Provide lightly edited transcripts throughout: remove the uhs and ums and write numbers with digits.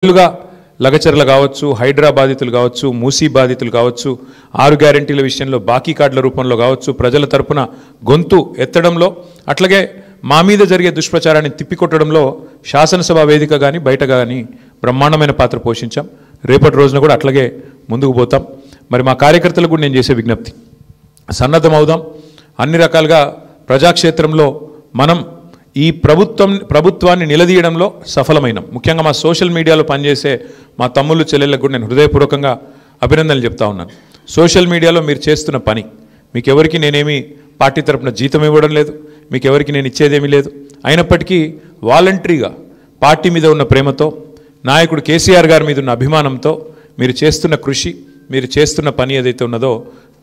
లగచర్ల కావచ్చు, హైడ్రా బాధితులు కావచ్చు, మూసీ బాధితులు కావచ్చు, 6 గ్యారెంటీల విషయంలో బాకీ కార్డుల రూపంలో కావచ్చు, ప్రజల తరపున గొంతు ఎత్తడంలో, అట్లాగే మా మీద జరిగే దుష్ప్రచారాన్ని తిప్పికొట్టడంలో శాసనసభ వేదిక కానీ బయట కానీ బ్రహ్మాండమైన పాత్ర పోషించాం. రేపటి రోజున కూడా అట్లాగే ముందుకు పోతాం. మరి మా కార్యకర్తలకు కూడా నేను చేసే విజ్ఞప్తి, సన్నద్ధమవుదాం. అన్ని రకాలుగా ప్రజాక్షేత్రంలో మనం ఈ ప్రభుత్వాన్ని నిలదీయడంలో సఫలమైనాం. ముఖ్యంగా మా సోషల్ మీడియాలో పనిచేసే మా తమ్ముళ్ళు చెల్లెళ్ళకు కూడా నేను హృదయపూర్వకంగా అభినందనలు చెప్తా ఉన్నాను. సోషల్ మీడియాలో మీరు చేస్తున్న పని, మీకెవరికి నేనేమి పార్టీ తరపున జీతం ఇవ్వడం లేదు, మీకెవరికి నేను ఇచ్చేదేమీ లేదు. అయినప్పటికీ వాలంటరీగా పార్టీ మీద ఉన్న ప్రేమతో, నాయకుడు కేసీఆర్ గారి మీద ఉన్న అభిమానంతో మీరు చేస్తున్న కృషి, మీరు చేస్తున్న పని ఏదైతే ఉన్నదో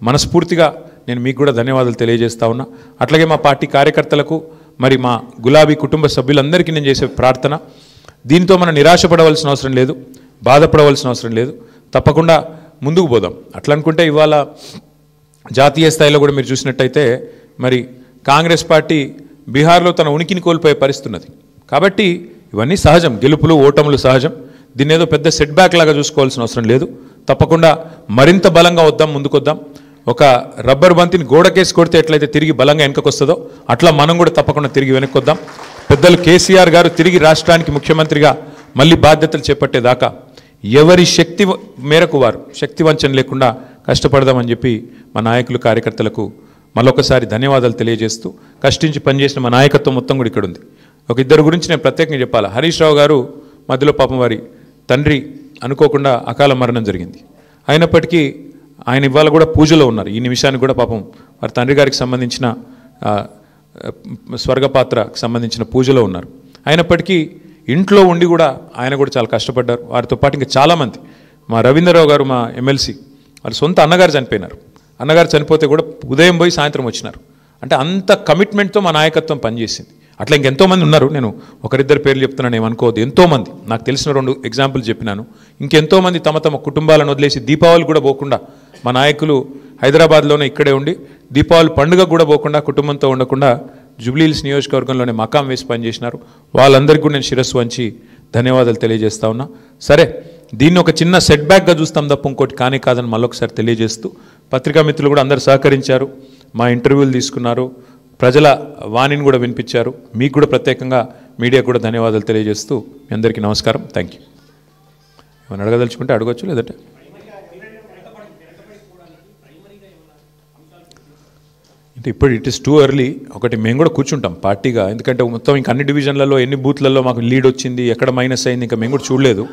మనస్ఫూర్తిగా నేను మీకు కూడా ధన్యవాదాలు తెలియజేస్తా ఉన్నా. అట్లాగే మా పార్టీ కార్యకర్తలకు, మరి మా గులాబీ కుటుంబ సభ్యులందరికీ నేను చేసే ప్రార్థన, దీంతో మనం నిరాశపడవలసిన అవసరం లేదు, బాధపడవలసిన అవసరం లేదు. తప్పకుండా ముందుకు పోదాం. అట్లా అనుకుంటే ఇవాళ జాతీయ స్థాయిలో కూడా మీరు చూసినట్టయితే మరి కాంగ్రెస్ పార్టీ బీహార్లో తన ఉనికిని కోల్పోయే పరిస్థితి ఉన్నది. కాబట్టి ఇవన్నీ సహజం, గెలుపులు ఓటములు సహజం. దీన్ని ఏదో పెద్ద సెట్ బ్యాక్ లాగా చూసుకోవాల్సిన అవసరం లేదు. తప్పకుండా మరింత బలంగా వద్దాం, ముందుకొద్దాం. ఒక రబ్బర్ బంతిని గోడకేసి కొడితే ఎట్లయితే తిరిగి బలంగా వెనకకు వస్తుందో అట్లా మనం కూడా తప్పకుండా తిరిగి వెనక్కొద్దాం. పెద్దలు కేసీఆర్ గారు తిరిగి రాష్ట్రానికి ముఖ్యమంత్రిగా మళ్ళీ బాధ్యతలు చేపట్టేదాకా ఎవరి శక్తి మేరకు వారు శక్తి వంచన లేకుండా కష్టపడదామని చెప్పి మా నాయకులు కార్యకర్తలకు మరొకసారి ధన్యవాదాలు తెలియజేస్తూ, కష్టించి పనిచేసిన మా నాయకత్వం మొత్తం కూడా ఇక్కడ ఉంది. ఒక ఇద్దరు గురించి నేను ప్రత్యేకంగా చెప్పాలి. హరీష్ రావు గారు మధ్యలో పాపం వారి తండ్రి అనుకోకుండా అకాల మరణం జరిగింది. అయినప్పటికీ ఆయన ఇవాళ కూడా పూజలో ఉన్నారు. ఈ నిమిషానికి కూడా పాపం వారి తండ్రి గారికి సంబంధించిన స్వర్గపాత్రకు సంబంధించిన పూజలో ఉన్నారు. అయినప్పటికీ ఇంట్లో ఉండి కూడా ఆయన కూడా చాలా కష్టపడ్డారు. వారితో పాటు ఇంకా చాలామంది, మా రవీంద్రరావు గారు మా ఎమ్మెల్సీ, వారి సొంత అన్నగారు చనిపోయినారు. అన్నగారు చనిపోతే కూడా ఉదయం పోయి సాయంత్రం వచ్చినారు. అంటే అంత కమిట్మెంట్తో మా నాయకత్వం పనిచేసింది. అట్లా ఇంకెంతోమంది ఉన్నారు. నేను ఒకరిద్దరు పేర్లు చెప్తున్నాను, ఏమనుకోవద్దు. ఎంతోమంది నాకు తెలిసిన 2 ఎగ్జాంపుల్ చెప్పినాను. ఇంకెంతోమంది తమ తమ కుటుంబాలను వదిలేసి దీపావళి కూడా పోకుండా, మా నాయకులు హైదరాబాద్లోనే ఇక్కడే ఉండి దీపావళి పండుగ కూడా పోకుండా, కుటుంబంతో ఉండకుండా జూబ్లీహిల్స్ నియోజకవర్గంలోనే మకాం వేసి పనిచేసినారు. వాళ్ళందరికీ కూడా నేను శిరస్సు వంచి ధన్యవాదాలు తెలియజేస్తా ఉన్నా. సరే, దీన్ని ఒక చిన్న సెట్ బ్యాక్గా చూస్తాం తప్ప ఇంకోటి కానీ కాదని మళ్ళొకసారి తెలియజేస్తూ, పత్రికా మిత్రులు కూడా అందరూ సహకరించారు, మా ఇంటర్వ్యూలు తీసుకున్నారు, ప్రజల వాణిని కూడా వినిపించారు. మీకు కూడా ప్రత్యేకంగా మీడియా కూడా ధన్యవాదాలు తెలియజేస్తూ మీ అందరికీ నమస్కారం. Thank you. ఏమైనా అడగదలుచుకుంటే అడగచ్చు, లేదంటే అంటే ఇప్పుడు ఇట్ ఈస్ టూ ఎర్లీ. ఒకటి మేము కూడా కూర్చుంటాం పార్టీగా, ఎందుకంటే మొత్తం ఇంకా అన్ని డివిజన్లలో ఎన్ని బూత్లలో మాకు లీడ్ వచ్చింది, ఎక్కడ మైనస్ అయింది, ఇంకా మేము కూడా చూడలేదు.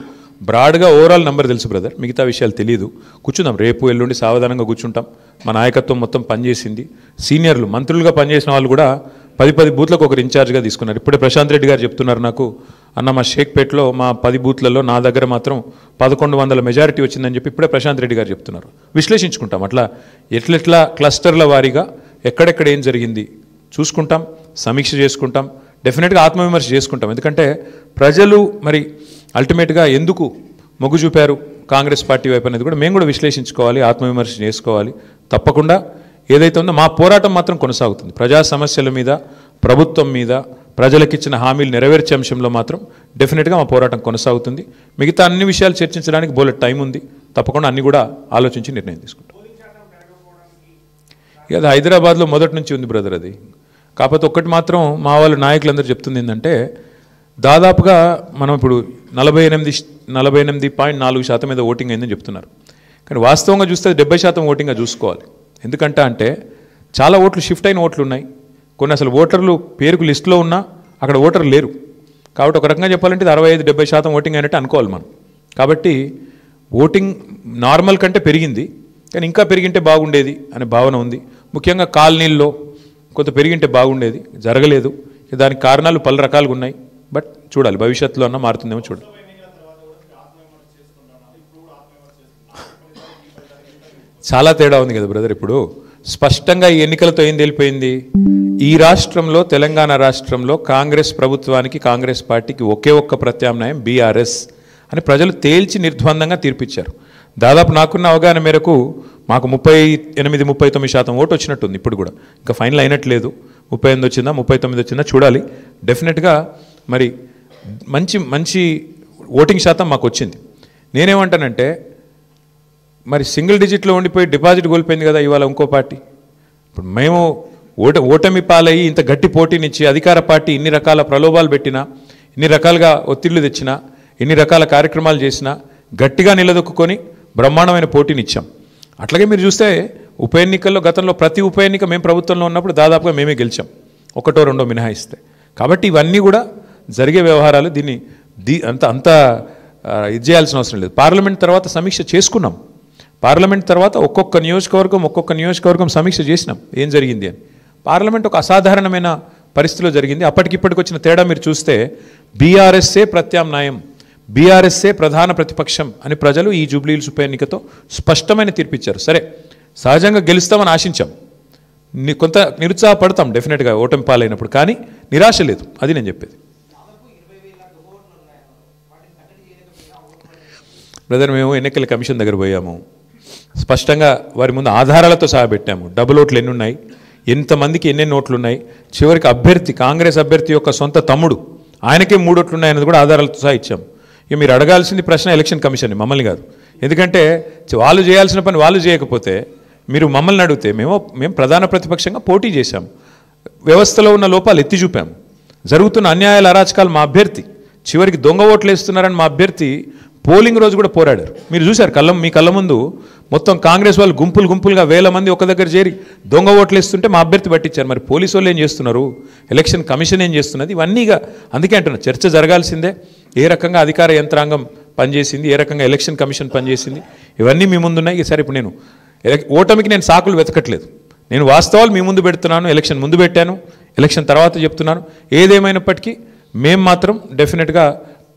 బ్రాడ్గా ఓవరాల్ నెంబర్ తెలుసు బ్రదర్, మిగతా విషయాలు తెలియదు. కూర్చుందాం, రేపు ఎల్లుండి సావధానంగా కూర్చుంటాం. మా నాయకత్వం మొత్తం పనిచేసింది. సీనియర్లు మంత్రులుగా పనిచేసిన వాళ్ళు కూడా 10 బూత్లకు ఒకరు ఇన్ఛార్జ్గా తీసుకున్నారు. ఇప్పుడే ప్రశాంత్ రెడ్డి గారు చెప్తున్నారు నాకు, అన్న మా షేక్పేట్లో మా 10 బూత్లలో నా దగ్గర మాత్రం 1100 మెజారిటీ వచ్చిందని చెప్పి ఇప్పుడే ప్రశాంత్ రెడ్డి గారు చెప్తున్నారు. విశ్లేషించుకుంటాం, అట్లా ఎట్లెట్లా క్లస్టర్ల వారీగా ఎక్కడెక్కడ ఏం జరిగింది చూసుకుంటాం, సమీక్ష చేసుకుంటాం, డెఫినెట్గా ఆత్మవిమర్శ చేసుకుంటాం. ఎందుకంటే ప్రజలు మరి అల్టిమేట్గా ఎందుకు మొగ్గు చూపారు కాంగ్రెస్ పార్టీ వైపు అనేది కూడా మేము కూడా విశ్లేషించుకోవాలి, ఆత్మవిమర్శ చేసుకోవాలి. తప్పకుండా ఏదైతే ఉందో మా పోరాటం మాత్రం కొనసాగుతుంది. ప్రజా సమస్యల మీద, ప్రభుత్వం మీద, ప్రజలకిచ్చిన హామీలు నెరవేర్చే అంశంలో మాత్రం డెఫినెట్గా మా పోరాటం కొనసాగుతుంది. మిగతా అన్ని విషయాలు చర్చించడానికి బోలెడ్ టైం ఉంది. తప్పకుండా అన్ని కూడా ఆలోచించి నిర్ణయం తీసుకుంటాం. ఇక అది హైదరాబాద్లో మొదటి నుంచి ఉంది బ్రదర్ అది. కాకపోతే ఒక్కటి మాత్రం మా వాళ్ళు నాయకులందరూ చెప్తుంది ఏంటంటే, దాదాపుగా మనం ఇప్పుడు 48.4% మీద ఓటింగ్ అయిందని చెప్తున్నారు. కానీ వాస్తవంగా చూస్తే 70% ఓటింగ్గా చూసుకోవాలి. ఎందుకంటే అంటే చాలా ఓట్లు షిఫ్ట్ అయిన ఓట్లు ఉన్నాయి, కొన్ని అసలు ఓటర్లు పేరుకు లిస్టులో ఉన్నా అక్కడ ఓటర్లు లేరు. కాబట్టి ఒక రకంగా చెప్పాలంటే 65-70% ఓటింగ్ అయినట్టు అనుకోవాలి మనం. కాబట్టి ఓటింగ్ నార్మల్ కంటే పెరిగింది, కానీ ఇంకా పెరిగింటే బాగుండేది అనే భావన ఉంది. ముఖ్యంగా కాలనీల్లో కొంత పెరిగింటే బాగుండేది, జరగలేదు. దానికి కారణాలు పలు రకాలుగా ఉన్నాయి. బట్ చూడాలి, భవిష్యత్తులో అన్న మారుతుందేమో చూడాలి. చాలా తేడా ఉంది కదా బ్రదర్. ఇప్పుడు స్పష్టంగా ఈ ఎన్నికలతో ఏం తెలిపోయింది, ఈ రాష్ట్రంలో, తెలంగాణ రాష్ట్రంలో కాంగ్రెస్ ప్రభుత్వానికి, కాంగ్రెస్ పార్టీకి ఒకే ఒక్క ప్రత్యామ్నాయం బీఆర్ఎస్ అని ప్రజలు తేల్చి నిర్ద్వందంగా తీర్పిచ్చారు. దాదాపు నాకున్న అవగాహన మేరకు మాకు 38-39% ఓటు వచ్చినట్టుంది. ఇప్పుడు కూడా ఇంకా ఫైనల్ అయినట్లేదు. 38 వచ్చిందా 39 వచ్చిందా చూడాలి. డెఫినెట్గా మరి మంచి ఓటింగ్ శాతం మాకు వచ్చింది. నేనేమంటానంటే మరి సింగిల్ డిజిట్లో ఉండిపోయి డిపాజిట్ కోల్పోయింది కదా ఇవాళ ఇంకో పార్టీ. ఇప్పుడు మేము ఓటమి పాలయ్యి ఇంత గట్టి పోటీనిచ్చి అధికార పార్టీ ఇన్ని రకాల ప్రలోభాలు పెట్టినా, ఇన్ని రకాలుగా ఒత్తిళ్లు తెచ్చినా, ఇన్ని రకాల కార్యక్రమాలు చేసినా గట్టిగా నిలదొక్కుని బ్రహ్మాండమైన పోటీనిచ్చాం. అట్లాగే మీరు చూస్తే ఉప ఎన్నికల్లో గతంలో ప్రతి ఉప ఎన్నిక మేము ప్రభుత్వంలో ఉన్నప్పుడు దాదాపుగా మేమే గెలిచాం, ఒకటో రెండో మినహాయిస్తే. కాబట్టి ఇవన్నీ కూడా జరిగే వ్యవహారాలు. దీన్ని అంత ఇది చేయాల్సిన అవసరం లేదు. పార్లమెంట్ తర్వాత సమీక్ష చేసుకున్నాం. పార్లమెంట్ తర్వాత ఒక్కొక్క నియోజకవర్గం సమీక్ష చేసినాం ఏం జరిగింది అని. పార్లమెంట్ ఒక అసాధారణమైన పరిస్థితిలో జరిగింది. అప్పటికిప్పటికి వచ్చిన తేడా మీరు చూస్తే బీఆర్ఎస్ఏ ప్రత్యామ్నాయం, బీఆర్ఎస్ఏ ప్రధాన ప్రతిపక్షం అని ప్రజలు ఈ జూబ్లీహిల్స్ ఉప ఎన్నికతో స్పష్టమైన తీర్పిచ్చారు. సరే, సహజంగా గెలుస్తామని ఆశించాం, కొంత నిరుత్సాహపడతాం డెఫినెట్గా ఓటమి పాలైనప్పుడు, కానీ నిరాశ లేదు. అది నేను చెప్పేది. బ్రదర్, మేము ఎన్నికల కమిషన్ దగ్గర పోయాము, స్పష్టంగా వారి ముందు ఆధారాలతో సహా పెట్టాము. డబుల్ ఓట్లు ఎన్ని ఉన్నాయి, ఎంతమందికి ఎన్నెన్ని ఓట్లు ఉన్నాయి, చివరికి అభ్యర్థి కాంగ్రెస్ అభ్యర్థి యొక్క సొంత తమ్ముడు ఆయనకే 3 ఓట్లు ఉన్నాయన్నది కూడా ఆధారాలతో సహా ఇచ్చాము. ఇక మీరు అడగాల్సింది ప్రశ్న ఎలక్షన్ కమిషన్ని, మమ్మల్ని కాదు. ఎందుకంటే వాళ్ళు చేయాల్సిన పని వాళ్ళు చేయకపోతే మీరు మమ్మల్ని అడిగితే మేము ప్రధాన ప్రతిపక్షంగా పోటీ చేశాము, వ్యవస్థలో ఉన్న లోపాలు ఎత్తి చూపాము, జరుగుతున్న అన్యాయాల అరాచకాలు మా అభ్యర్థి, చివరికి దొంగ ఓట్లు వేస్తున్నారని మా అభ్యర్థి పోలింగ్ రోజు కూడా పోరాడారు. మీరు చూశారు మీ కళ్ళ ముందు మొత్తం కాంగ్రెస్ వాళ్ళు గుంపులుగా వేల మంది ఒక దగ్గర చేరి దొంగ ఓట్లు వేస్తుంటే మా అభ్యర్థి పట్టించారు. మరి పోలీసు వాళ్ళు ఏం చేస్తున్నారు, ఎలక్షన్ కమిషన్ ఏం చేస్తున్నది, ఇవన్నీగా అందుకే అంటున్నా చర్చ జరగాల్సిందే. ఏ రకంగా అధికార యంత్రాంగం పనిచేసింది, ఏ రకంగా ఎలక్షన్ కమిషన్ పనిచేసింది, ఇవన్నీ మీ ముందున్నాయి. సరే, ఇప్పుడు నేను ఓటమికి నేను సాకులు వెతకట్లేదు, నేను వాస్తవాలు మీ ముందు పెడుతున్నాను. ఎలక్షన్ ముందు పెట్టాను, ఎలక్షన్ తర్వాత చెప్తున్నాను. ఏదేమైనప్పటికీ మేము మాత్రం డెఫినెట్గా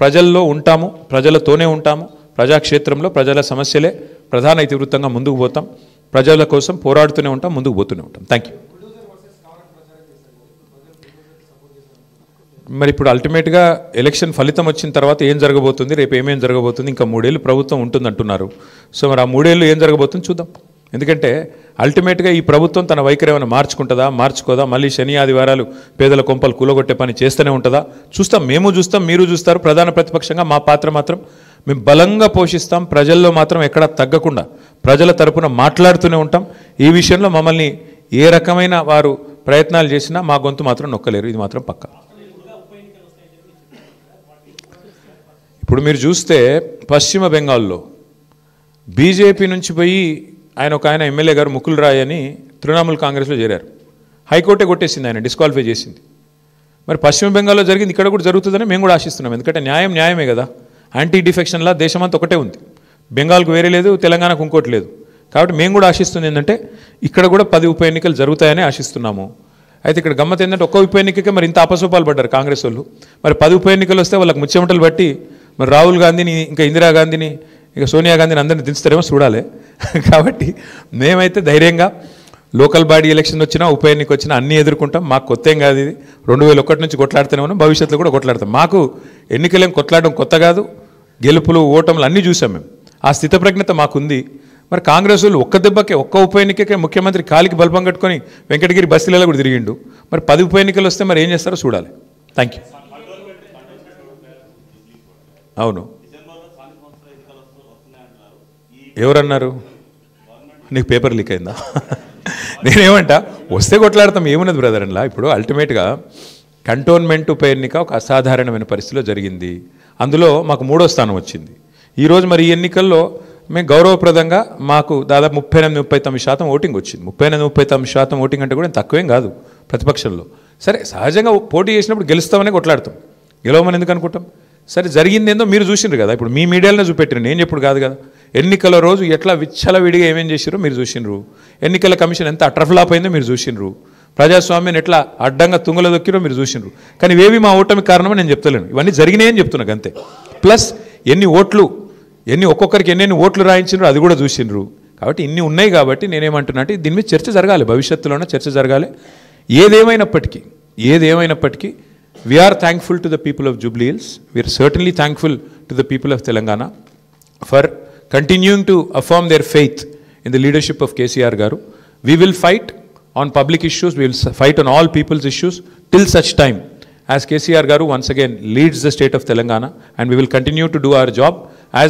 ప్రజల్లో ఉంటాము, ప్రజలతోనే ఉంటాము. ప్రజాక్షేత్రంలో ప్రజల సమస్యలే ప్రధాన ఇతివృత్తంగా ముందుకు పోతాం, ప్రజల కోసం పోరాడుతూనే ఉంటాం, ముందుకు పోతూనే ఉంటాం. Thank you. మరి ఇప్పుడు అల్టిమేట్గా ఎలక్షన్ ఫలితం వచ్చిన తర్వాత ఏం జరగబోతుంది, రేపు ఏమేం జరగబోతుంది, ఇంకా 3 ఏళ్ళు ప్రభుత్వం ఉంటుంది అంటున్నారు. సో మరి ఆ 3 ఏళ్ళు ఏం జరగబోతుంది చూద్దాం. ఎందుకంటే అల్టిమేట్గా ఈ ప్రభుత్వం తన వైఖరి ఏమైనా మార్చుకోదా, మళ్ళీ శని ఆదివారాలు పేదల కొంపలు కూలగొట్టే పని చేస్తూనే ఉంటుందా చూస్తాం. మేము చూస్తాం, మీరు చూస్తారు. ప్రధాన ప్రతిపక్షంగా మా పాత్ర మాత్రం మేము బలంగా పోషిస్తాం. ప్రజల్లో మాత్రం ఎక్కడా తగ్గకుండా ప్రజల తరపున మాట్లాడుతూనే ఉంటాం. ఈ విషయంలో మమ్మల్ని ఏ రకమైన వారు ప్రయత్నాలు చేసినా మా గొంతు మాత్రం నొక్కలేరు, ఇది మాత్రం పక్కా. ఇప్పుడు మీరు చూస్తే పశ్చిమ బెంగాల్లో బీజేపీ నుంచి పోయి ఒక ఆయన ఎమ్మెల్యే గారు ముకుల్ రాయ్ అని తృణమూల్ కాంగ్రెస్లో చేరారు. హైకోర్టే కొట్టేసింది, ఆయన డిస్క్వాలిఫై చేసింది. మరి పశ్చిమ బెంగాల్లో జరిగింది ఇక్కడ కూడా జరుగుతుందని మేము కూడా ఆశిస్తున్నాం. ఎందుకంటే న్యాయమే కదా. యాంటీ డిఫెక్షన్లా దేశమంతా ఒకటే ఉంది, బెంగాల్కు వేరే లేదు, తెలంగాణకు ఇంకోటి లేదు. కాబట్టి మేము కూడా ఆశిస్తుంది ఏంటంటే ఇక్కడ కూడా 10 ఉప ఎన్నికలు జరుగుతాయని ఆశిస్తున్నాము. అయితే ఇక్కడ గమ్మత్ ఏంటంటే ఒక్క ఉప ఎన్నికకే మరి ఇంత అపసోపాలు పడ్డారు కాంగ్రెస్ వాళ్ళు. మరి 10 ఉప ఎన్నికలు వస్తే వాళ్ళకి ముచ్చెమటలు బట్టి మరి రాహుల్ గాంధీని, ఇంకా ఇందిరాగాంధీని, ఇక సోనియా గాంధీని అందరినీ దించుతారేమో చూడాలి. కాబట్టి మేమైతే ధైర్యంగా లోకల్ బాడీ ఎలక్షన్ వచ్చినా ఉప ఎన్నిక వచ్చినా అన్నీ ఎదుర్కొంటాం. మాకు కొత్త ఏం కాదు, ఇది 2001 నుంచి కొట్లాడుతూనే ఉన్నాం, భవిష్యత్తులో కూడా కొట్లాడతాం. మాకు ఎన్నికలేం కొట్లాడడం కొత్త కాదు, గెలుపులు ఓటములు అన్నీ చూసాం మేము. ఆ స్థితప్రజ్ఞత మాకుంది. మరి కాంగ్రెస్ వాళ్ళు ఒక్క దెబ్బకే ఒక్క ఉప ఎన్నికకే ముఖ్యమంత్రి కాలికి బల్బం కట్టుకొని వెంకటగిరి బస్తీలలో కూడా తిరిగిండు. మరి 10 ఉప ఎన్నికలు వస్తే మరి ఏం చేస్తారో చూడాలి. Thank you. అవును, ఎవరన్నారు? నీకు పేపర్ లీక్ అయిందా? నేనేమంటా, వస్తే కొట్లాడతాం, ఏమున్నది బ్రదర్ అలా. ఇప్పుడు అల్టిమేట్గా కంటోన్మెంట్ ఉప ఎన్నిక ఒక అసాధారణమైన పరిస్థితిలో జరిగింది. అందులో మాకు 3వ స్థానం వచ్చింది. ఈరోజు మరి ఈ ఎన్నికల్లో మేము గౌరవప్రదంగా మాకు దాదాపు 38-39% ఓటింగ్ వచ్చింది. 38-39% ఓటింగ్ అంటే కూడా తక్కువేం కాదు ప్రతిపక్షంలో. సరే, సహజంగా పోటీ చేసినప్పుడు గెలుస్తామనే కొట్లాడతాం, గెలవమని ఎందుకు అనుకుంటాం? సరే, జరిగింది ఏందో మీరు చూసిండ్రు కదా, ఇప్పుడు మీ మీడియాలోనే చూపెట్టిరు, నేను చెప్పుడు కాదు కదా. ఎన్నికల రోజు ఎట్లా విచ్చలవిడిగా ఏమేం చేసిరో మీరు చూసిండ్రు, ఎన్నికల కమిషన్ ఎంత అట్రఫ్లాప్ అయిందో మీరు చూసిండ్రు, ప్రజాస్వామ్యాన్ని ఎట్లా అడ్డంగా తుంగలో దొక్కిరో మీరు చూసిండ్రు. కానీ ఇవేవి మా ఓటమి కారణమని నేను చెప్తలేను, ఇవన్నీ జరిగినాయని చెప్తున్నాను అంతే. ప్లస్ ఒక్కొక్కరికి ఎన్నెన్ని ఓట్లు రాయించిండ్రు అది కూడా చూసిండ్రు. కాబట్టి ఇన్ని ఉన్నాయి. కాబట్టి నేనేమంటున్నా అంటే దీని మీద చర్చ జరగాలి, భవిష్యత్తులోనే చర్చ జరగాలి. ఏదేమైనప్పటికీ we are thankful to the people of Jubilee Hills. We are certainly thankful to the people of Telangana for continuing to affirm their faith in the leadership of KCR Garu. We will fight on public issues, we will fight on all people's issues till such time as KCR garu once again leads the state of Telangana, and we will continue to do our job.